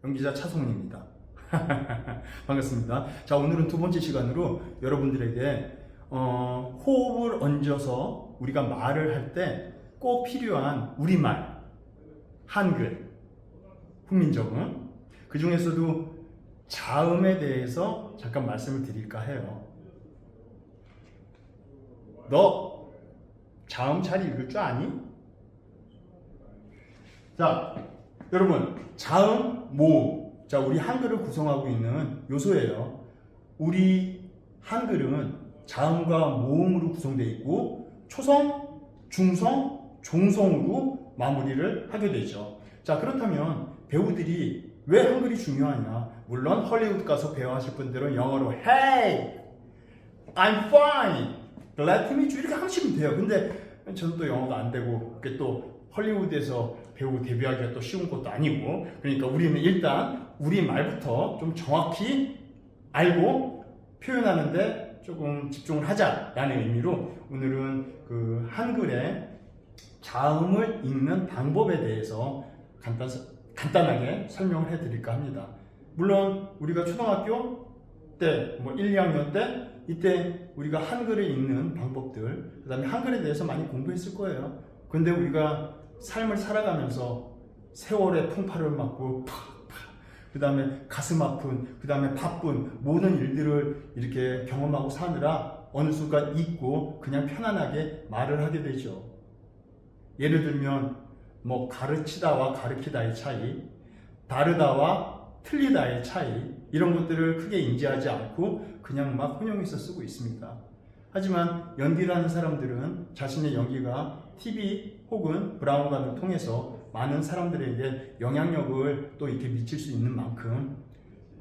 연기자 차성훈입니다. 반갑습니다. 자, 오늘은 두 번째 시간으로 여러분들에게 호흡을 얹어서 우리가 말을 할 때 꼭 필요한 우리말, 한글, 훈민정음, 그 중에서도 자음에 대해서 잠깐 말씀을 드릴까 해요. 너 자음 잘 읽을 줄 아니? 자, 여러분, 자음, 모음. 자, 우리 한글을 구성하고 있는 요소예요. 우리 한글은 자음과 모음으로 구성되어 있고 초성, 중성, 종성으로 마무리를 하게 되죠. 자, 그렇다면 배우들이 왜 한글이 중요하냐? 물론 헐리우드 가서 배워하실 분들은 영어로 Hey, I'm fine, glad to meet you 이렇게 하시면 돼요. 근데 저는 또 영어가 안 되고 그게 또 헐리우드에서 배우 데뷔하기가 또 쉬운 것도 아니고, 그러니까 우리는 일단 우리 말부터 좀 정확히 알고 표현하는데 조금 집중을 하자라는 의미로 오늘은 그 한글의 자음을 읽는 방법에 대해서 간단하게 설명을 해드릴까 합니다. 물론 우리가 초등학교 때, 1, 2학년 때 이때 우리가 한글을 읽는 방법들, 그 다음에 한글에 대해서 많이 공부했을 거예요. 근데 우리가 삶을 살아가면서 세월의 풍파를 맞고 그 다음에 가슴 아픈, 그 다음에 바쁜 모든 일들을 이렇게 경험하고 사느라 어느 순간 잊고 그냥 편안하게 말을 하게 되죠. 예를 들면 가르치다와 가르키다의 차이, 다르다와 틀리다의 차이, 이런 것들을 크게 인지하지 않고 그냥 막 혼용해서 쓰고 있습니다. 하지만 연기를 하는 사람들은 자신의 연기가 TV 혹은 브라운관을 통해서 많은 사람들에게 영향력을 또 이렇게 미칠 수 있는 만큼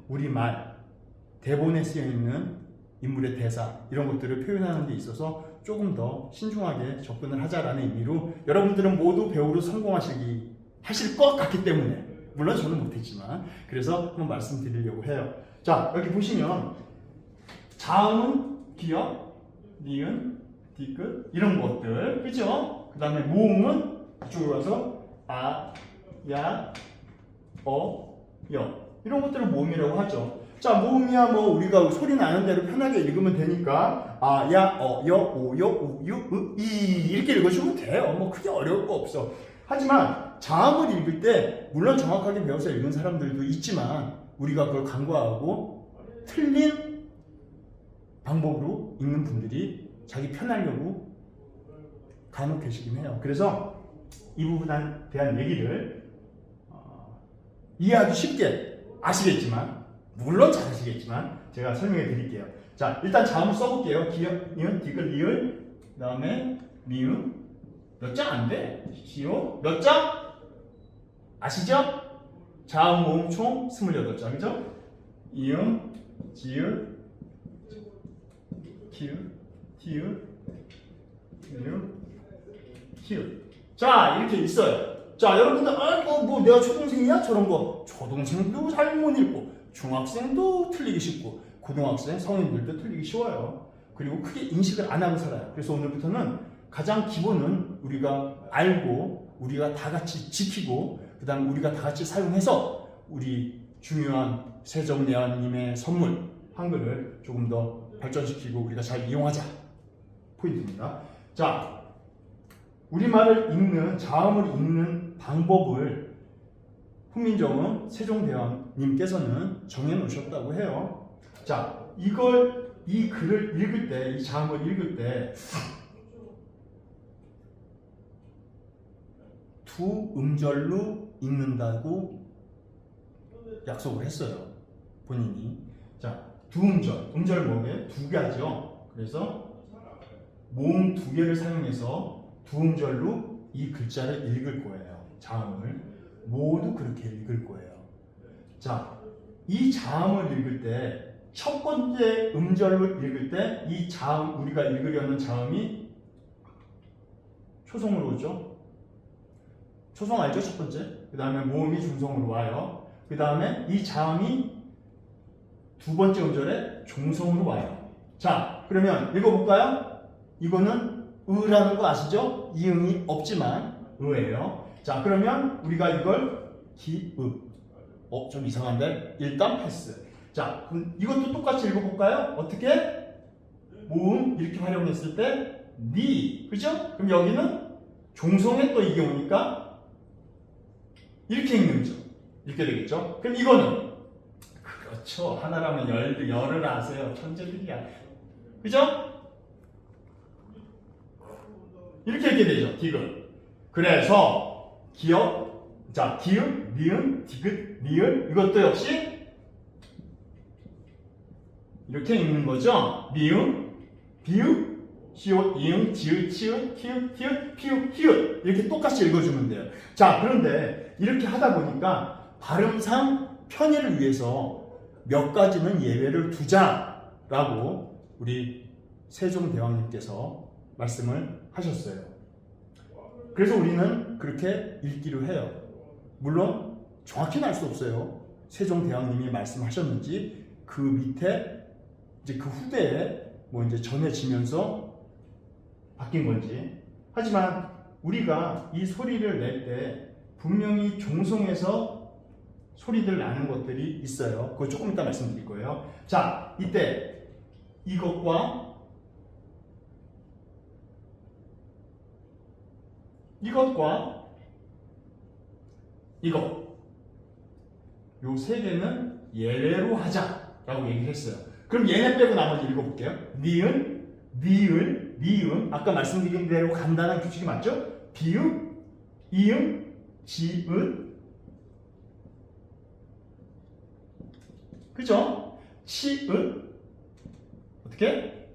우리말, 대본에 쓰여있는 인물의 대사, 이런 것들을 표현하는 데 있어서 조금 더 신중하게 접근을 하자라는 의미로 여러분들은 모두 배우로 하실 것 같기 때문에, 물론 저는 못했지만 그래서 한번 말씀드리려고 해요. 자, 여기 보시면 자음은 기역, 니은, 디귿 이런 것들, 그죠? 그 다음에 모음은 이쪽으로 와서 아, 야, 여 이런 것들을 모음이라고 하죠. 자, 모음이야 우리가 소리 나는 대로 편하게 읽으면 되니까 아, 야, 여, 오, 여, 우, 유, 으, 이 이렇게 읽으시면 돼요. 크게 어려울 거 없어. 하지만 자음을 읽을 때 물론 정확하게 배워서 읽은 사람들도 있지만 우리가 그걸 간과하고 틀린 방법으로 읽는 분들이 자기 편하려고 간혹 계시긴 해요. 그래서 이 부분에 대한 얘기를 이해하기 쉽게 아시겠지만, 물론 잘 아시겠지만 제가 설명해 드릴게요. 자, 일단 자음을 써볼게요. 기역, 니은, 디귿, 리을, 그 다음에 미음. 몇 장 안 돼? 시오. 몇 장? 아시죠? 자음, 모음 총 28장, 그죠? 이음, 지읒, 키읔, 티읒, 리을, 키읔. 자, 이렇게 있어요. 자, 여러분들, 내가 초등생이야? 저런 거. 초등생도 잘 못 읽고, 중학생도 틀리기 쉽고, 고등학생, 성인들도 틀리기 쉬워요. 그리고 크게 인식을 안 하고 살아요. 그래서 오늘부터는 가장 기본은 우리가 알고, 우리가 다 같이 지키고, 그 다음 우리가 다 같이 사용해서 우리 중요한 세종대왕님의 선물, 한글을 조금 더 발전시키고 우리가 잘 이용하자. 포인트입니다. 자, 우리말을 읽는, 자음을 읽는 방법을 훈민정음 세종대왕님께서는 정해놓으셨다고 해요. 자, 이 글을 읽을 때, 이 자음을 읽을 때 두 음절로 읽는다고 약속을 했어요. 본인이. 자, 두 음절 뭐게? 두 개죠. 그래서 모음 두 개를 사용해서 두 음절로 이 글자를 읽을 거예요. 자음을 모두 그렇게 읽을 거예요. 자, 이 자음을 읽을 때 첫 번째 음절을 읽을 때 이 자음, 우리가 읽으려는 자음이 초성으로 오죠. 초성 알죠? 첫 번째. 그 다음에 모음이 중성으로 와요. 그 다음에 이 자음이 두 번째 음절에 종성으로 와요. 자, 그러면 읽어볼까요? 이거는 으라는 거 아시죠? 이응이 없지만 으예요. 자, 그러면 우리가 이걸 기으, 좀 이상한데? 일단 패스. 자, 그럼 이것도 똑같이 읽어볼까요? 어떻게? 모음 이렇게 활용했을 때 니, 그죠? 그럼 여기는 종성에 또 이게 오니까 이렇게 읽는 거죠. 이렇게 되겠죠? 그럼 이거는 그렇죠. 하나라면 열을 아세요. 천재들이야. 그죠? 이렇게 되죠. 디귿. 그래서 기억, 자, 기읍, 니은, 디귿, 리을 이것도 역시 이렇게 읽는 거죠. 미음, 비읍, 시옷, 이응, 지읒, 치읒, 키읔, 티읒, 피읒, 히읗 이렇게 똑같이 읽어주면 돼요. 자, 그런데 이렇게 하다 보니까 발음상 편의를 위해서 몇 가지는 예외를 두자라고 우리 세종대왕님께서 말씀을 하셨어요. 그래서 우리는 그렇게 읽기로 해요. 물론 정확히는 알 수 없어요. 세종대왕님이 말씀하셨는지 그 밑에 이제 그 후대에 뭐 이제 전해지면서 바뀐 건지. 하지만 우리가 이 소리를 낼 때 분명히 종성에서 소리들 나는 것들이 있어요. 그거 조금 이따 말씀드릴 거예요. 자, 이때 이것과 이것 요 세 개는 예외로 하자라고 얘기를 했어요. 그럼 얘네 빼고 나머지 읽어볼게요. 니은, 니을, 미음 아까 말씀드린 대로 간단한 규칙이 맞죠? 비읍, 이응, 지읒 그죠? 치읒 어떻게?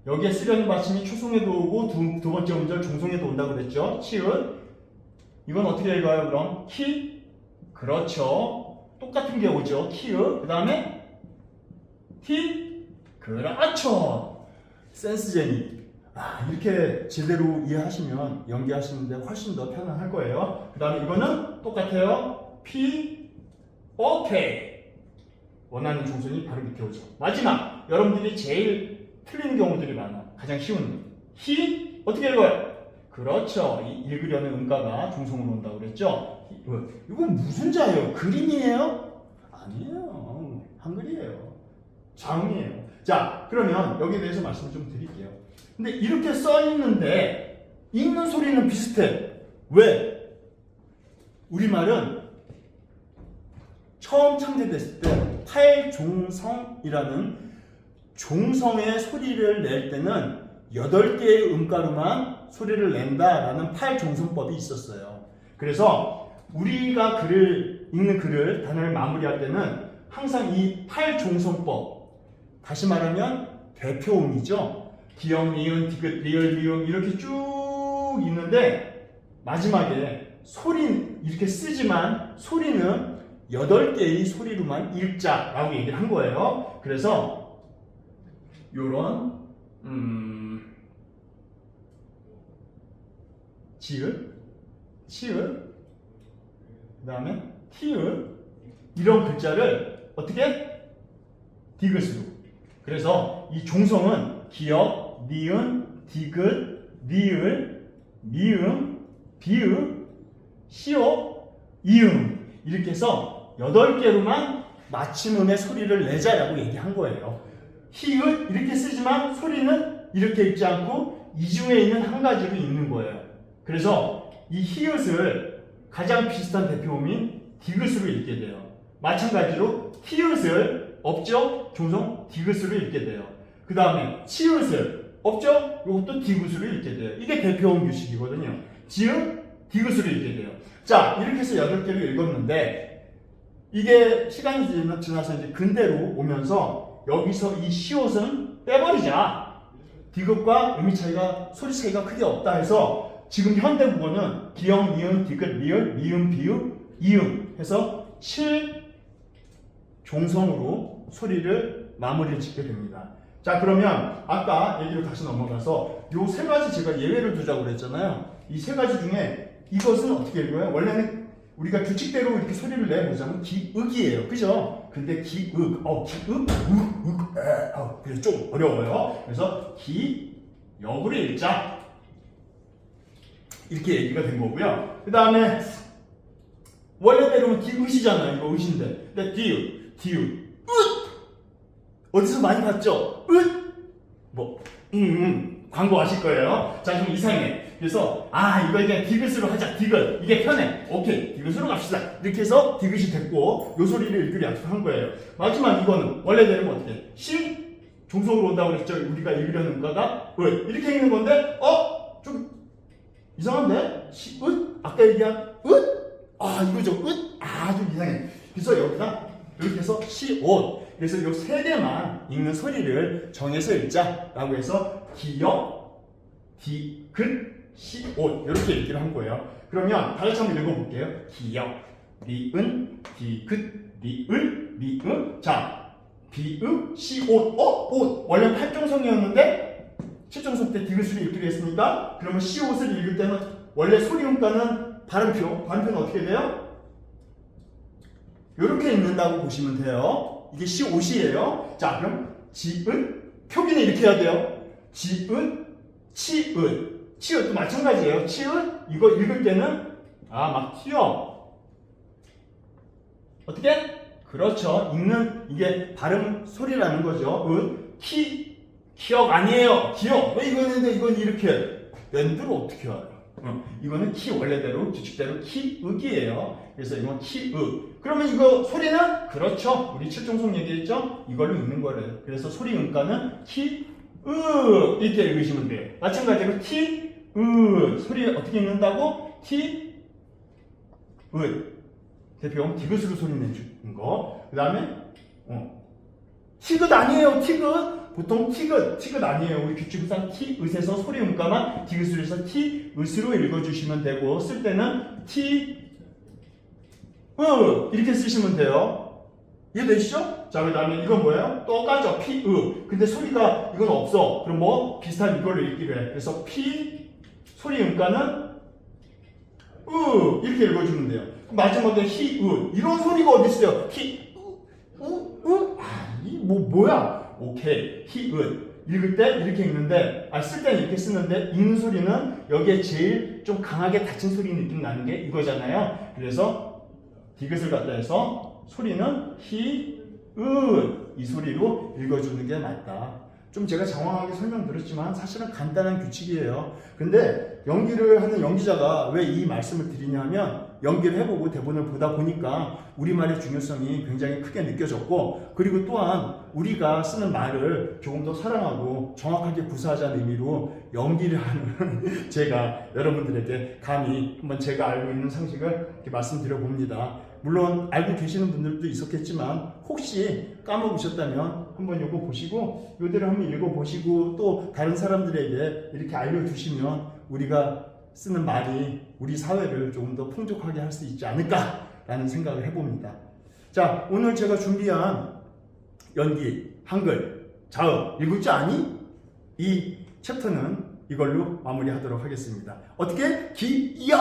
여기에 쓰려는 받침이 초성에도 오고 두 번째 음절 종성에도 온다고 그랬죠? 치읒 이건 어떻게 읽어요 그럼? 키 그렇죠. 똑같은 게 오죠. 키읔 그 다음에 티 그렇죠. 센스쟁이. 이렇게 제대로 이해하시면 연기하시는데 훨씬 더 편안할 거예요. 그 다음에 이거는 똑같아요. 피 오케이 원하는 종성이 바로 밑에 오죠. 마지막 여러분들이 제일 틀리는 경우들이 많아. 가장 쉬운 히 어떻게 읽어요? 그렇죠. 읽으려는 음가가 종성으로 온다고 그랬죠. 이건 무슨 자예요? 그림이에요? 아니에요. 한글이에요. 자음이에요. 자, 그러면 여기에 대해서 말씀을 좀 드릴게요. 근데 이렇게 써 있는데 읽는 소리는 비슷해. 왜? 우리말은 처음 창제됐을 때 팔종성이라는 종성의 소리를 낼 때는 8개의 음가로만 소리를 낸다라는 팔종성법이 있었어요. 그래서 우리가 읽는 글을 단어를 마무리할 때는 항상 이 팔종성법 다시 말하면 대표음이죠. 기역, 니은, 디귿, 리을, 미음 이렇게 쭉 있는데 마지막에 소리는 이렇게 쓰지만 소리는 8개의 소리로만 읽자라고 얘기를 한 거예요. 그래서 요런 지읒, 치읒, 그 다음에 티읒 이런 글자를 어떻게? 디귿으로. 그래서 이 종성은 기역, 니은, 디귿, 리을, 미음, 비읍, 시옷, 이음 이렇게 해서 8개로만 맞춤음의 소리를 내자라고 얘기한 거예요. 히읗 이렇게 쓰지만 소리는 이렇게 읽지 않고 이 중에 있는 한 가지로 읽는 거예요. 그래서 이 히읗을 가장 비슷한 대표음인 디귿으로 읽게 돼요. 마찬가지로 티읒을 없죠? 종성 디귿으로 읽게 돼요. 그 다음에 치읒을 없죠? 이것도 디귿으로 읽게 돼요. 이게 대표음 규칙이거든요. 지읒 디귿으로 읽게 돼요. 자, 이렇게 해서 8개를 읽었는데 이게 시간이 지나서 이제 근대로 오면서 여기서 이 시옷은 빼버리자. 디귿과 의미 차이가 소리 차이가 크게 없다 해서 지금 현대 국어는 기역, 니은, 디귿, 리을, 미음, 비읍, 이음 해서 7종성으로 소리를 마무리를 짓게 됩니다. 자, 그러면 아까 얘기로 다시 넘어가서 요 3가지 제가 예외를 두자고 그랬잖아요. 이 3가지 중에 이것은 어떻게 읽어요? 원래는 우리가 규칙대로 이렇게 소리를 내보자면 기읍이에요. 그죠? 근데 기읍, 그래서 좀 어려워요. 그래서 기역으로 읽자. 이렇게 얘기가 된 거고요. 그 다음에 원래대로는 디귿이잖아요. 이거 으신데. 근데 디귿, 으! 어디서 많이 봤죠? 으! 뭐, 광고 아실 거예요. 자, 좀 이상해. 그래서, 이거 그냥 디귿으로 하자. 디귿. 이게 편해. 오케이. 디귿으로 갑시다. 이렇게 해서 디귿이 됐고, 요 소리를 읽기로 약속한 거예요. 마지막 이거는, 원래대로는 어떻게? 시, 종속으로 온다고 그랬죠? 우리가 읽으려는 거가, 이렇게 읽는 건데, 좀, 이상한데? 시, 아까 얘기한, 이거죠. 좀 이상해. 그래서 여기다, 이렇게 해서 시, 그래서 요 세 개만 읽는 소리를 정해서 읽자라고 해서 기역, 디귿, 시옷 이렇게 읽기로 한 거예요. 그러면 다 같이 한번 읽어볼게요. 기역, 리은, 디귿, 리을, 리은. 자, 비읍, 시옷, 옷. 원래 8정성이었는데 7정성 때 디귿을 읽기로 했으니까 그러면 시옷을 읽을 때는 원래 소리음가는 발음표는 어떻게 돼요? 이렇게 읽는다고 보시면 돼요. 이게 시옷이에요. 자, 그럼 지은, 표기는 이렇게 해야 돼요. 지은, 치읓도 마찬가지예요. 치읓, 이거 읽을 때는 막 튀어. 어떻게? 그렇죠. 읽는 이게 발음 소리라는 거죠. 기억 아니에요. 기억. 왜 이거 했는데 이건 이렇게 랜드로 어떻게 알아요? 이거는 키 원래대로 규칙대로 키윽이에요. 그래서 이건 키윽. 그러면 이거 소리는 그렇죠. 우리 7정성 얘기했죠? 이걸로 읽는 거래요. 그래서 소리 음가는 키윽 이렇게 읽으시면 돼요. 마찬가지로 티윽 소리 어떻게 읽는다고? 티윽 대표용 디귿으로 소리 내주는 거. 그 다음에 티귿 아니에요. 티귿. 보통 티귿 아니에요. 우리 규칙상 티읒에서 소리 음가만 디귿으로 해서 티읒으로 읽어주시면 되고 쓸 때는 이렇게 쓰시면 돼요. 이해되시죠? 자, 그 다음에 이건 뭐예요? 똑같죠. 근데 소리가 이건 없어. 그럼 뭐 비슷한 이걸로 읽기로 해. 그래서 소리 음가는 이렇게 읽어주면 돼요. 마지막에 이런 소리가 어디 있어요? 뭐야? 오케이. 읽을 때 이렇게 읽는데, 쓸 때는 이렇게 쓰는데, 읽는 소리는 여기에 제일 좀 강하게 닫힌 소리 느낌 나는 게 이거잖아요. 그래서 디귿을 갖다 해서 소리는 이 소리로 읽어주는 게 맞다. 좀 제가 장황하게 설명드렸지만 사실은 간단한 규칙이에요. 근데 연기를 하는 연기자가 왜 이 말씀을 드리냐면 연기를 해보고 대본을 보다 보니까 우리말의 중요성이 굉장히 크게 느껴졌고 그리고 또한 우리가 쓰는 말을 조금 더 사랑하고 정확하게 구사하자는 의미로 연기를 하는 제가 여러분들에게 감히 한번 제가 알고 있는 상식을 이렇게 말씀드려 봅니다. 물론 알고 계시는 분들도 있었겠지만 혹시 까먹으셨다면 한번 이거 보시고 이대로 한번 읽어보시고 또 다른 사람들에게 이렇게 알려주시면 우리가 쓰는 말이 우리 사회를 조금 더 풍족하게 할 수 있지 않을까라는 생각을 해봅니다. 자, 오늘 제가 준비한 연기, 한글, 자음, 읽을줄 아니? 이 챕터는 이걸로 마무리하도록 하겠습니다. 어떻게? 기야!